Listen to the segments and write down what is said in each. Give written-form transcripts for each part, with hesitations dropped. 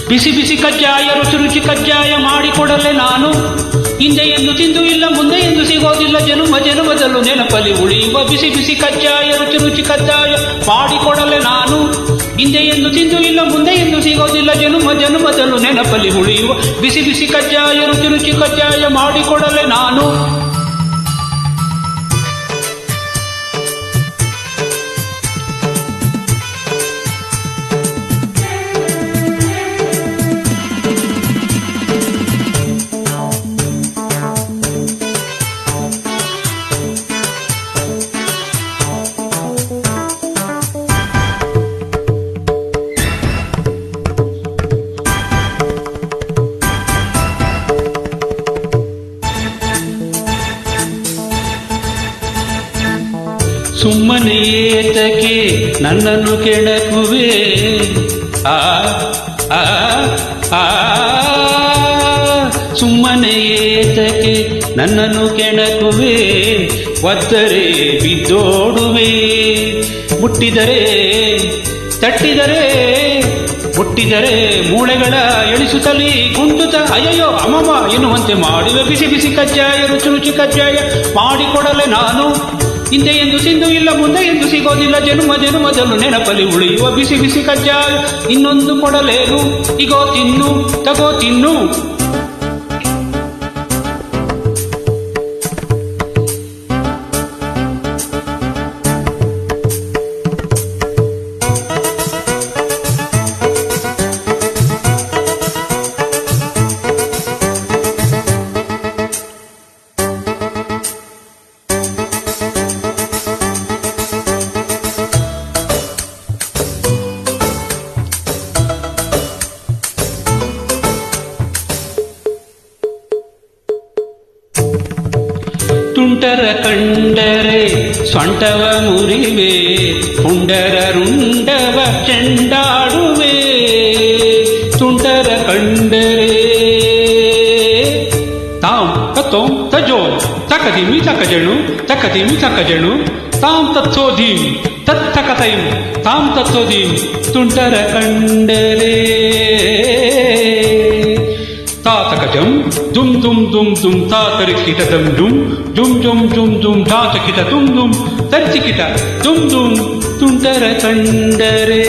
ಬಿಸಿ ಬಿಸಿ ಕಜ್ಜಾಯ ರುಚಿ ರುಚಿ ಕಜ್ಜಾಯ ಮಾಡಿಕೊಡಲೆ ನಾನು. ಹಿಂದೆ ಎಂದು ತಿಂದು ಇಲ್ಲ ಮುಂದೆ ಎಂದು ಸಿಗೋದಿಲ್ಲ ಜನುಮ ಜನುಮದಲ್ಲೂ ನೆನಪಲ್ಲಿ ಉಳಿಯುವ ಬಿಸಿ ಬಿಸಿ ಕಜ್ಜಾಯ ರುಚಿ ರುಚಿ ಕಜ್ಜಾಯ ಮಾಡಿಕೊಡಲೆ ನಾನು. ಹಿಂದೆ ಎಂದು ತಿಂದು ಇಲ್ಲ ಮುಂದೆ ಎಂದು ಸಿಗೋದಿಲ್ಲ ಜನುಮ ಜನುಮದಲ್ಲೂ ನೆನಪಲ್ಲಿ ಉಳಿಯುವ ಬಿಸಿ ಬಿಸಿ ಕಜ್ಜಾಯ ರುಚಿ ರುಚಿ ಕಜ್ಜಾಯ ಮಾಡಿಕೊಡಲೆ ನಾನು. ಸುಮ್ಮನೆ ಏತಕ್ಕೆ ನನ್ನನ್ನು ಕೆಣಕುವೆ ಆ ಆ ಆ ಸುಮ್ಮನೆ ಏತಕ್ಕೆ ನನ್ನನ್ನು ಕೆಣಕುವೆ. ಒದ್ದರೆ ಬಿದ್ದೋಡುವೆ, ಮುಟ್ಟಿದರೆ ತಟ್ಟಿದರೆ ಮುಟ್ಟಿದರೆ ಮೂಳೆಗಳ ಎಳಿಸುತ್ತಲೇ ಕುಂಟುತ ಅಯ್ಯಯ್ಯೋ ಅಮ್ಮಮ್ಮ ಎನ್ನುವಂತೆ ಮಾಡುವೆ ಬಿಸಿ ಬಿಸಿ ಕಜ್ಜಾಯ ರುಚಿ ರುಚಿ ಕಜ್ಜಾಯ ಮಾಡಿಕೊಡಲೆ ನಾನು. ಹಿಂದೆ ಎಂದು ತಿಂದು ಇಲ್ಲ ಮುಂದೆ ಎಂದು ಸಿಗೋದಿಲ್ಲ ಜನುಮ ಜನುಮದಲ್ಲೂ ನೆನಪಲ್ಲಿ ಉಳಿಯುವ ಬಿಸಿ ಬಿಸಿ ಕಜ್ಜಾಯ ಇನ್ನೊಂದು ಕೊಡಲೇನು ಇಗೋ ತಿನ್ನು ತಗೋ ತಿನ್ನು. ತುಂಟರ ಕಂಡರೆ ಸೊಂಟವ ಮುರಿವೆ, ಪುಂಡರ ರುಂಡವ ಚೆಂಡಾಡುವೆ. ತುಂಟರ ಕಂಡರೆ ತಾಂ ತತ್ತೋಂ ತಜೋ ತಕದಿಮಿ ತಕಜಣು ತಕದಿಮಿ ತಕಜಣು ತಾಂ ತತ್ಸೋಧೀಂ ತತ್ತಕತೈಂ ತಾಂ ತತ್ಸೋಧೀಂ. ತುಂಟರ ಕಂಡರೆ ತಾತಕಜಂ ದುಂ ದುಂ ದುಂ ದುಂ ತಾತರಿಕಿಟ ದಂ ದುಂ ದುಂ ದುಂ ದುಂ ದುಂ ಧಾತಕಿಟ ದುಂ ದುಂ ತರ್ಚಿಕಿಟ ದುಂ ದುಂ. ತುಂಟರ ಕಂಡರೆ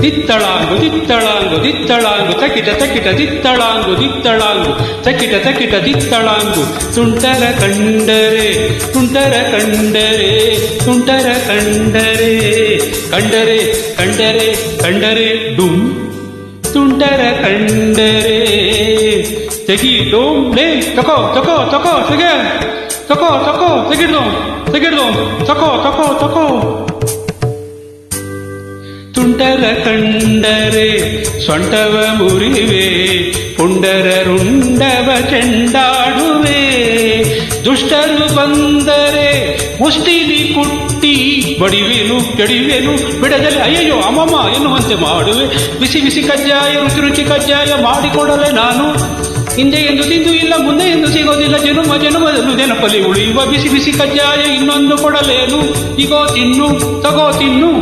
ದಿತ್ತಳಾಂಗು ದಿತ್ತಳಾಂಗು ದಿತ್ತಳಾಂಗು ತಕಿಟ ತಕಿಟ ದಿತ್ತಳಾಂಗು ದಿತ್ತಳಾಂಗು ತಕಿಟ ತಕಿಟ ದಿತ್ತಳಾಂಗು. ತುಂಟರ ಕಂಡರೆ ತುಂಟರ ಕಂಡರೆ ತುಂಟರ ಕಂಡರೆ ಕಂಡರೆ ಕಂಡರೆ ಕಂಡರೆ ಡುಂ. ತುಂಟರ ಕಂಡರೆ ತೆಗಿಡೋಂ ಲೇ ತಕೋ ತಕೋ ತಕೋ ತೆಗೆ ತಕೋ ತಕೋ ತೆಗಿಡ್ದೋಂ ತೆಗಿಡ್ದೋಂ ತಕೋ ತಕೋ ತಕೋ. ತುಂಟರ ಕಂಡರೆ ಸೊಂಟವ ಮುರಿವೆ, ಪುಂಡರ ರುಂಡವ ಚೆಂಡಾಡುವೆ. ದುಷ್ಟರು ಬಂದರೆ ಮುಷ್ಟಿಲಿ ಕುಟ್ಟಿ ಬಡಿವೆನು ಕೆಡಿವೆನು ಬಿಡದಲ್ಲಿ ಅಯ್ಯಯ್ಯೋ ಅಮ್ಮಮ್ಮ ಎನ್ನುವಂತೆ ಮಾಡುವೆ ಬಿಸಿ ಬಿಸಿ ಕಜ್ಜಾಯ ರುಚಿ ರುಚಿ ಕಜ್ಜಾಯ ಮಾಡಿಕೊಡಲೆ ನಾನು. ಹಿಂದೆ ಎಂದು ತಿಂದು ಇಲ್ಲ ಮುಂದೆ ಎಂದು ಸಿಗೋದಿಲ್ಲ ಜನುಮ ಜನುಮದಲ್ಲೂ ನೆನಪಲ್ಲಿ ಉಳಿಯುವ ಬಿಸಿ ಬಿಸಿ ಕಜ್ಜಾಯ ಇನ್ನೊಂದು ಕೊಡಲೇನು ಇಗೋ ತಿನ್ನು ತಗೋ ತಿನ್ನು.